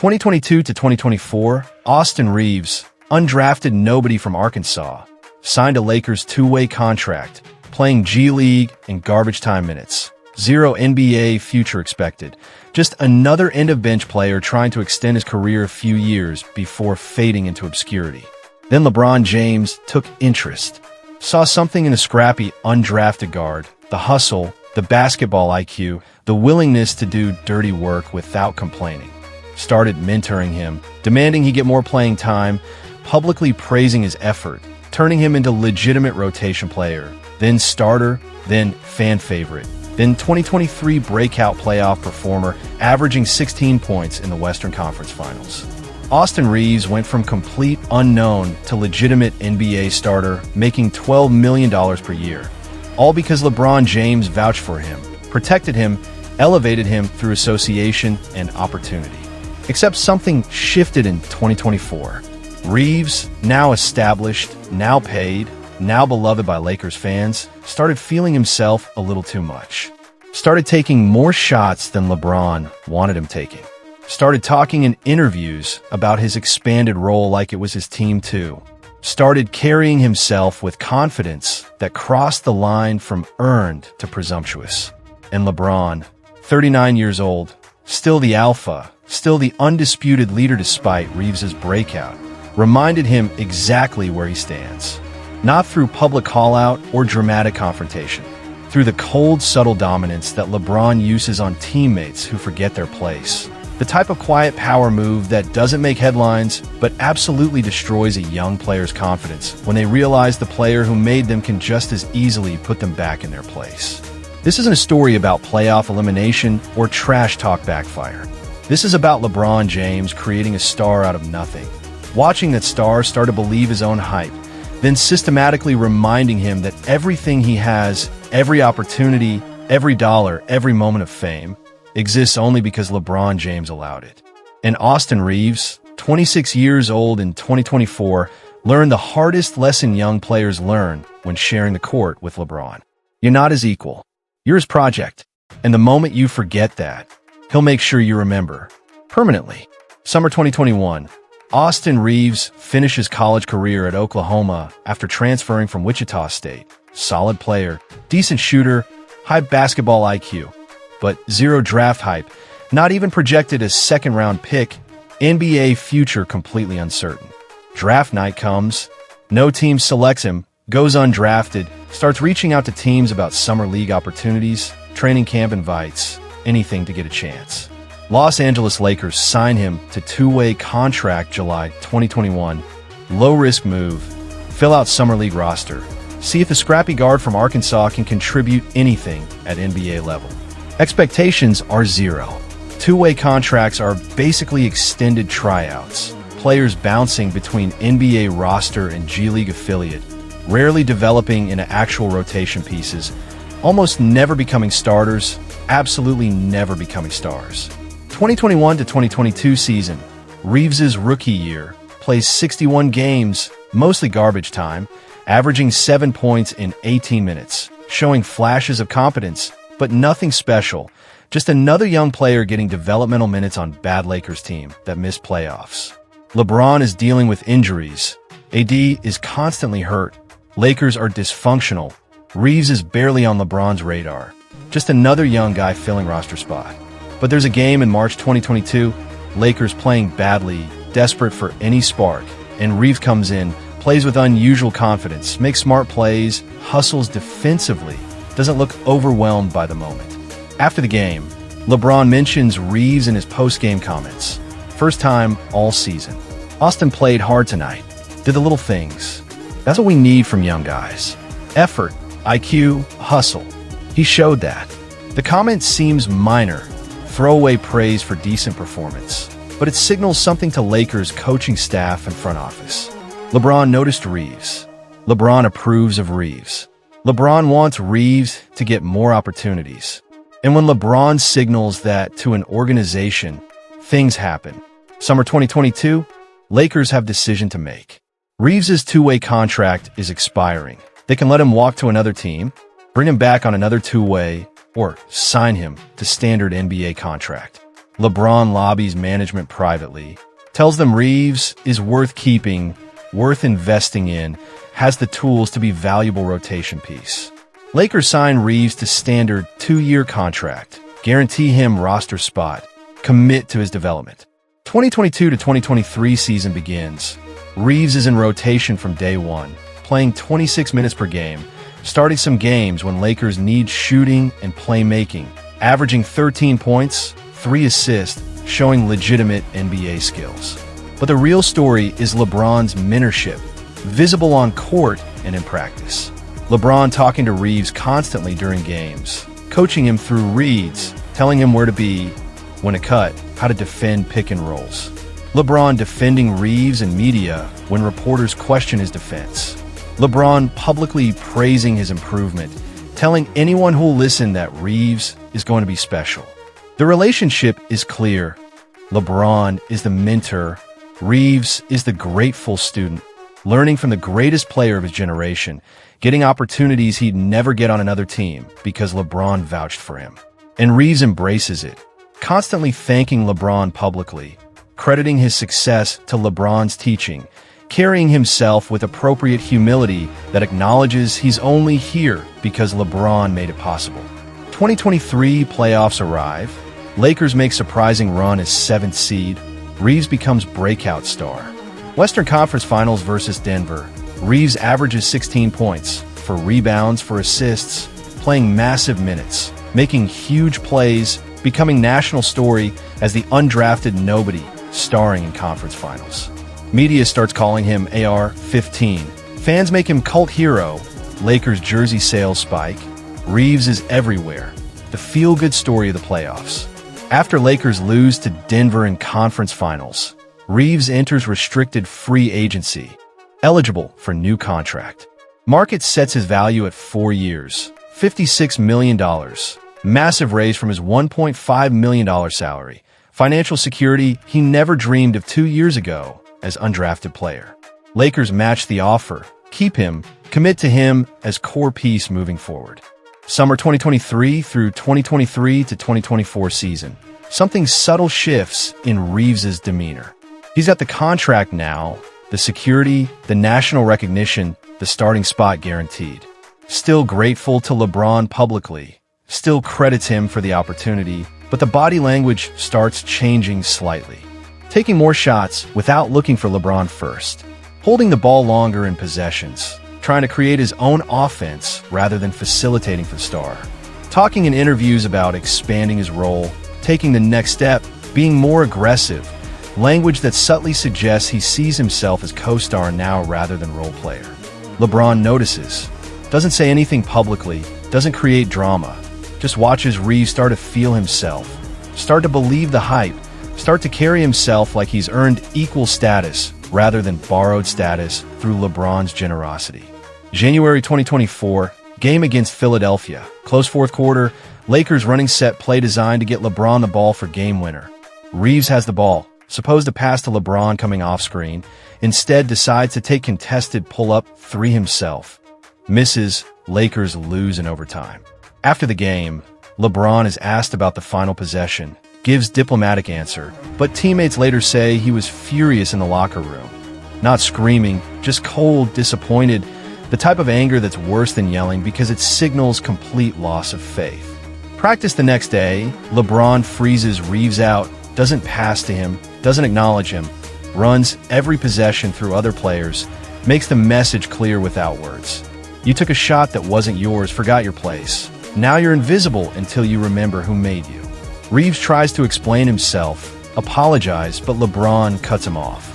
2022 to 2024, Austin Reaves, undrafted nobody from Arkansas, signed a Lakers two-way contract, playing G League and garbage time minutes. Zero NBA future expected. Just another end-of-bench player trying to extend his career a few years before fading into obscurity. Then LeBron James took interest. Saw something in a scrappy, undrafted guard, the hustle, the basketball IQ, the willingness to do dirty work without complaining. Started mentoring him, demanding he get more playing time, publicly praising his effort, turning him into legitimate rotation player, then starter, then fan favorite, then 2023 breakout playoff performer, averaging 16 points in the Western Conference Finals. Austin Reaves went from complete unknown to legitimate NBA starter, making $12 million per year. All because LeBron James vouched for him, protected him, elevated him through association and opportunity. Except something shifted in 2024. Reaves, now established, now paid, now beloved by Lakers fans, started feeling himself a little too much. Started taking more shots than LeBron wanted him taking. Started talking in interviews about his expanded role like it was his team too. Started carrying himself with confidence that crossed the line from earned to presumptuous. And LeBron, 39 years old, still the alpha, still the undisputed leader despite Reaves' breakout, reminded him exactly where he stands. Not through public call-out or dramatic confrontation, through the cold, subtle dominance that LeBron uses on teammates who forget their place. The type of quiet power move that doesn't make headlines, but absolutely destroys a young player's confidence when they realize the player who made them can just as easily put them back in their place. This isn't a story about playoff elimination or trash talk backfire. This is about LeBron James creating a star out of nothing, watching that star start to believe his own hype, then systematically reminding him that everything he has, every opportunity, every dollar, every moment of fame, exists only because LeBron James allowed it. And Austin Reaves, 26 years old in 2024, learned the hardest lesson young players learn when sharing the court with LeBron. You're not his equal. You're his project. And the moment you forget that, he'll make sure you remember. Permanently. Summer 2021. Austin Reaves finishes college career at Oklahoma after transferring from Wichita State. Solid player, decent shooter, high basketball IQ, but zero draft hype, not even projected as second-round pick, NBA future completely uncertain. Draft night comes, no team selects him, goes undrafted, starts reaching out to teams about summer league opportunities, training camp invites, anything to get a chance. Los Angeles Lakers sign him to two-way contract July 2021. Low-risk move. Fill out summer league roster. See if the scrappy guard from Arkansas can contribute anything at NBA level. Expectations are zero. Two-way contracts are basically extended tryouts. Players bouncing between NBA roster and G League affiliate, rarely developing into actual rotation pieces, almost never becoming starters, absolutely never becoming stars. 2021 to 2022 season, Reaves' rookie year, plays 61 games, mostly garbage time, averaging 7 points in 18 minutes, showing flashes of competence, but nothing special, just another young player getting developmental minutes on bad Lakers team that missed playoffs. LeBron is dealing with injuries. AD is constantly hurt. Lakers are dysfunctional. Reaves is barely on LeBron's radar. Just another young guy filling roster spot. But there's a game in March 2022, Lakers playing badly, desperate for any spark, and Reaves comes in, plays with unusual confidence, makes smart plays, hustles defensively, doesn't look overwhelmed by the moment. After the game, LeBron mentions Reaves in his post-game comments. First time all season. Austin played hard tonight, did the little things. That's what we need from young guys. Effort, IQ, hustle. He showed that. The comment seems minor, throwaway praise for decent performance, but it signals something to Lakers coaching staff and front office. LeBron noticed Reaves. LeBron approves of Reaves. LeBron wants Reaves to get more opportunities. And when LeBron signals that to an organization, things happen. Summer 2022, Lakers have decision to make. Reaves' two-way contract is expiring. They can let him walk to another team, bring him back on another two-way, or sign him to standard NBA contract. LeBron lobbies management privately, tells them Reaves is worth keeping, worth investing in, has the tools to be valuable rotation piece. Lakers sign Reaves to standard 2-year contract, guarantee him roster spot, commit to his development. 2022 to 2023 season begins. Reaves is in rotation from day one, playing 26 minutes per game, starting some games when Lakers need shooting and playmaking, averaging 13 points, 3 assists, showing legitimate NBA skills. But the real story is LeBron's mentorship, visible on court and in practice. LeBron talking to Reaves constantly during games, coaching him through reads, telling him where to be, when to cut, how to defend pick and rolls. LeBron defending Reaves in media when reporters question his defense. LeBron publicly praising his improvement, telling anyone who'll listen that Reaves is going to be special. The relationship is clear. LeBron is the mentor. Reaves is the grateful student, learning from the greatest player of his generation, getting opportunities he'd never get on another team because LeBron vouched for him. And Reaves embraces it, constantly thanking LeBron publicly, crediting his success to LeBron's teaching, carrying himself with appropriate humility that acknowledges he's only here because LeBron made it possible. 2023 playoffs arrive. Lakers make surprising run as 7th seed. Reaves becomes breakout star. Western Conference Finals versus Denver. Reaves averages 16 points, for rebounds, for assists, playing massive minutes, making huge plays, becoming national story as the undrafted nobody starring in conference finals. Media starts calling him AR-15. Fans make him cult hero. Lakers jersey sales spike. Reaves is everywhere. The feel-good story of the playoffs. After Lakers lose to Denver in conference finals, Reaves enters restricted free agency, eligible for new contract. Market sets his value at 4 years, $56 million. Massive raise from his $1.5 million salary. Financial security he never dreamed of 2 years ago as undrafted player. Lakers match the offer, keep him, commit to him as core piece moving forward. Summer 2023 through 2023 to 2024 season. Something subtle shifts in Reaves' demeanor. He's got the contract now, the security, the national recognition, the starting spot guaranteed. Still grateful to LeBron publicly, still credits him for the opportunity, but the body language starts changing slightly. Taking more shots without looking for LeBron first. Holding the ball longer in possessions, trying to create his own offense rather than facilitating for the star. Talking in interviews about expanding his role, taking the next step, being more aggressive, language that subtly suggests he sees himself as co-star now rather than role player. LeBron notices, doesn't say anything publicly, doesn't create drama, just watches Reaves start to feel himself, start to believe the hype, start to carry himself like he's earned equal status rather than borrowed status through LeBron's generosity. January 2024, game against Philadelphia. Close fourth quarter, Lakers running set play designed to get LeBron the ball for game winner. Reaves has the ball, supposed to pass to LeBron coming off screen, instead decides to take contested pull-up 3 himself. Misses, Lakers lose in overtime. After the game, LeBron is asked about the final possession, gives diplomatic answer, but teammates later say he was furious in the locker room. Not screaming, just cold, disappointed, the type of anger that's worse than yelling because it signals complete loss of faith. Practice the next day, LeBron freezes Reaves out, doesn't pass to him, doesn't acknowledge him, runs every possession through other players, makes the message clear without words. You took a shot that wasn't yours, forgot your place. Now you're invisible until you remember who made you. Reaves tries to explain himself, apologize, but LeBron cuts him off.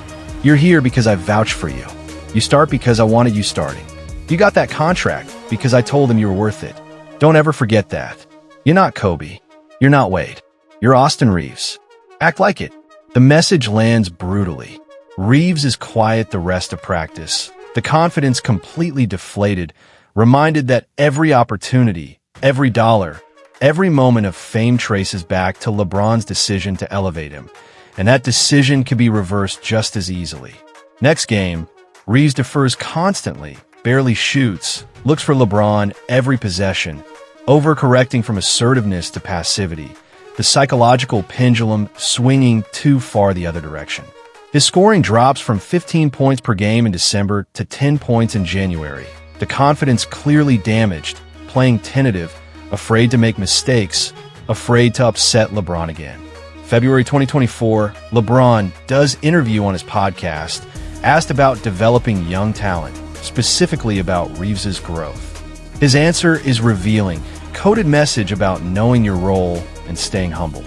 You're here because I vouched for you. You start because I wanted you starting. You got that contract because I told them you were worth it. Don't ever forget that. You're not Kobe. You're not Wade. You're Austin Reaves. Act like it. The message lands brutally. Reaves is quiet the rest of practice, the confidence completely deflated, reminded that every opportunity, every dollar, every moment of fame traces back to LeBron's decision to elevate him, and that decision could be reversed just as easily. Next game, Reaves defers constantly, barely shoots, looks for LeBron every possession, overcorrecting from assertiveness to passivity, the psychological pendulum swinging too far the other direction. His scoring drops from 15 points per game in December to 10 points in January. The confidence clearly damaged, playing tentative, afraid to make mistakes, afraid to upset LeBron again. February 2024, LeBron does interview on his podcast, asked about developing young talent, specifically about Reaves' growth. His answer is revealing, coded message about knowing your role and staying humble.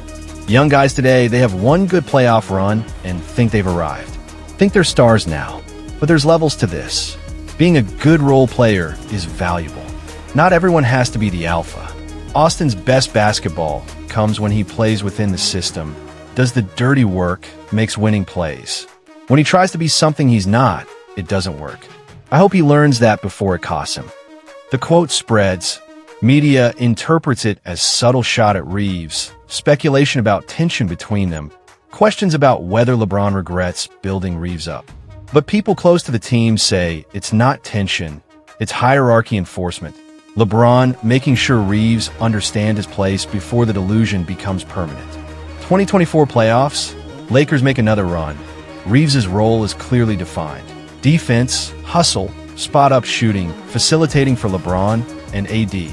Young guys today, they have one good playoff run and think they've arrived. Think they're stars now. But there's levels to this. Being a good role player is valuable. Not everyone has to be the alpha. Austin's best basketball comes when he plays within the system, does the dirty work, makes winning plays. When he tries to be something he's not, it doesn't work. I hope he learns that before it costs him. The quote spreads. Media interprets it as subtle shot at Reaves, speculation about tension between them, questions about whether LeBron regrets building Reaves up. But people close to the team say it's not tension, it's hierarchy enforcement. LeBron making sure Reaves understands his place before the delusion becomes permanent. 2024 playoffs, Lakers make another run. Reaves' role is clearly defined. Defense, hustle, spot-up shooting, facilitating for LeBron and AD.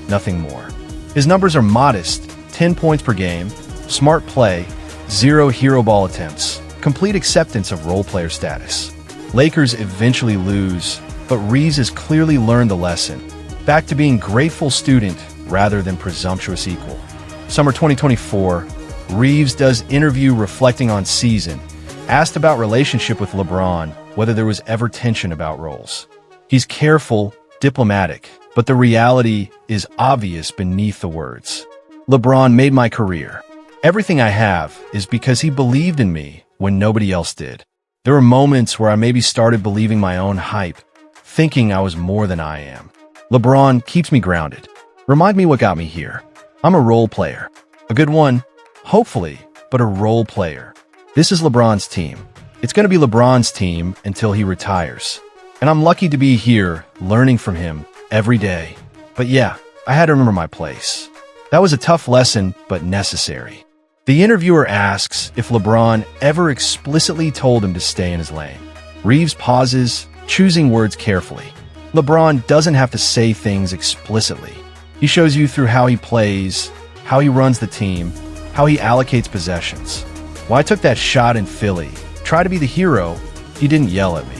Nothing more. His numbers are modest, 10 points per game, smart play, 0 hero ball attempts, complete acceptance of role player status. Lakers eventually lose, but Reaves has clearly learned the lesson. Back to being grateful student rather than presumptuous equal. Summer 2024, Reaves does interview reflecting on season, asked about relationship with LeBron, whether there was ever tension about roles. He's careful, diplomatic, but the reality is obvious beneath the words. LeBron made my career. Everything I have is because he believed in me when nobody else did. There were moments where I maybe started believing my own hype, thinking I was more than I am. LeBron keeps me grounded. Remind me what got me here. I'm a role player. A good one, hopefully, but a role player. This is LeBron's team. It's going to be LeBron's team until he retires. And I'm lucky to be here, learning from him every day. But yeah, I had to remember my place. That was a tough lesson, but necessary. The interviewer asks if LeBron ever explicitly told him to stay in his lane. Reaves pauses, choosing words carefully. LeBron doesn't have to say things explicitly. He shows you through how he plays, how he runs the team, how he allocates possessions. When I took that shot in Philly, try to be the hero, he didn't yell at me.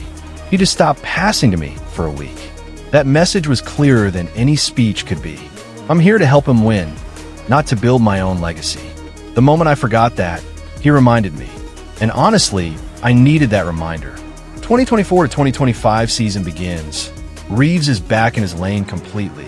He just stopped passing to me for a week. That message was clearer than any speech could be. I'm here to help him win, not to build my own legacy. The moment I forgot that, he reminded me. And honestly, I needed that reminder. 2024 to 2025 season begins. Reaves is back in his lane completely.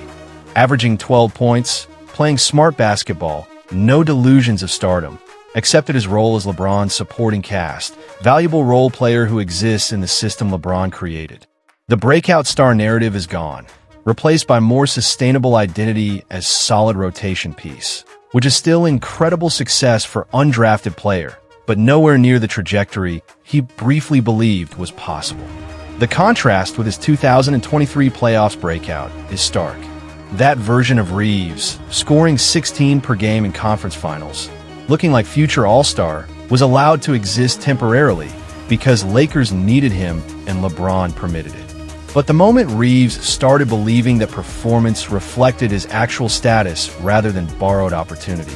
Averaging 12 points, playing smart basketball, no delusions of stardom. Accepted his role as LeBron's supporting cast, valuable role player who exists in the system LeBron created. The breakout star narrative is gone, replaced by more sustainable identity as solid rotation piece, which is still incredible success for undrafted player, but nowhere near the trajectory he briefly believed was possible. The contrast with his 2023 playoffs breakout is stark. That version of Reaves, scoring 16 per game in conference finals, looking like future all-star, was allowed to exist temporarily because Lakers needed him and LeBron permitted it. But the moment Reaves started believing that performance reflected his actual status rather than borrowed opportunity,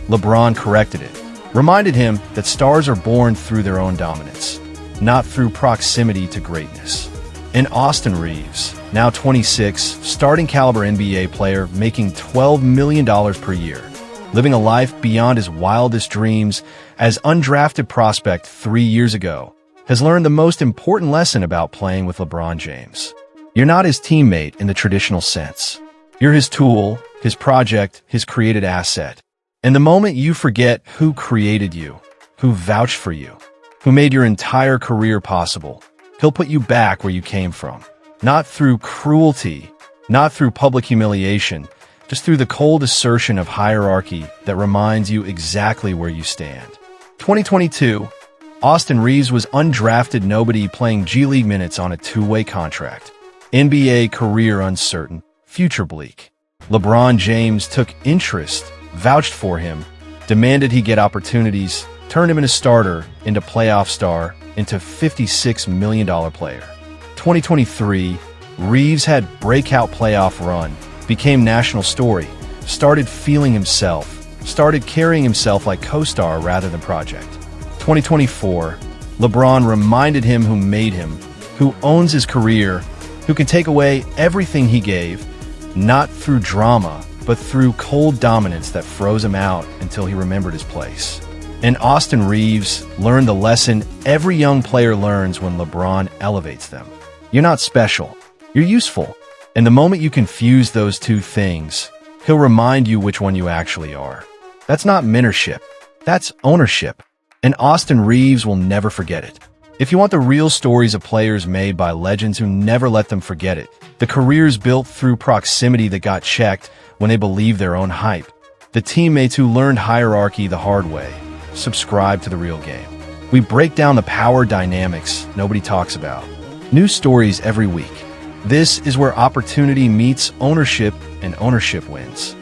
LeBron corrected it, reminded him that stars are born through their own dominance, not through proximity to greatness. And Austin Reaves, now 26, starting caliber NBA player making $12 million per year, living a life beyond his wildest dreams as undrafted prospect 3 years ago, has learned the most important lesson about playing with LeBron James. You're not his teammate in the traditional sense. You're his tool, his project, his created asset. And the moment you forget who created you, who vouched for you, who made your entire career possible, he'll put you back where you came from. Not through cruelty, not through public humiliation, just through the cold assertion of hierarchy that reminds you exactly where you stand. 2022, Austin Reaves was undrafted nobody playing G League minutes on a two-way contract. NBA career uncertain, future bleak. LeBron James took interest, vouched for him, demanded he get opportunities, turned him into starter, into playoff star, into $56 million player. 2023, Reaves had breakout playoff run, became national story, started feeling himself, started carrying himself like co-star rather than project. 2024, LeBron reminded him who made him, who owns his career, who can take away everything he gave, not through drama, but through cold dominance that froze him out until he remembered his place. And Austin Reaves learned the lesson every young player learns when LeBron elevates them. You're not special, you're useful. And the moment you confuse those two things, he'll remind you which one you actually are. That's not mentorship, that's ownership. And Austin Reaves will never forget it. If you want the real stories of players made by legends who never let them forget it, the careers built through proximity that got checked when they believed their own hype, the teammates who learned hierarchy the hard way, subscribe to The Real Game. We break down the power dynamics nobody talks about. New stories every week. This is where opportunity meets ownership and ownership wins.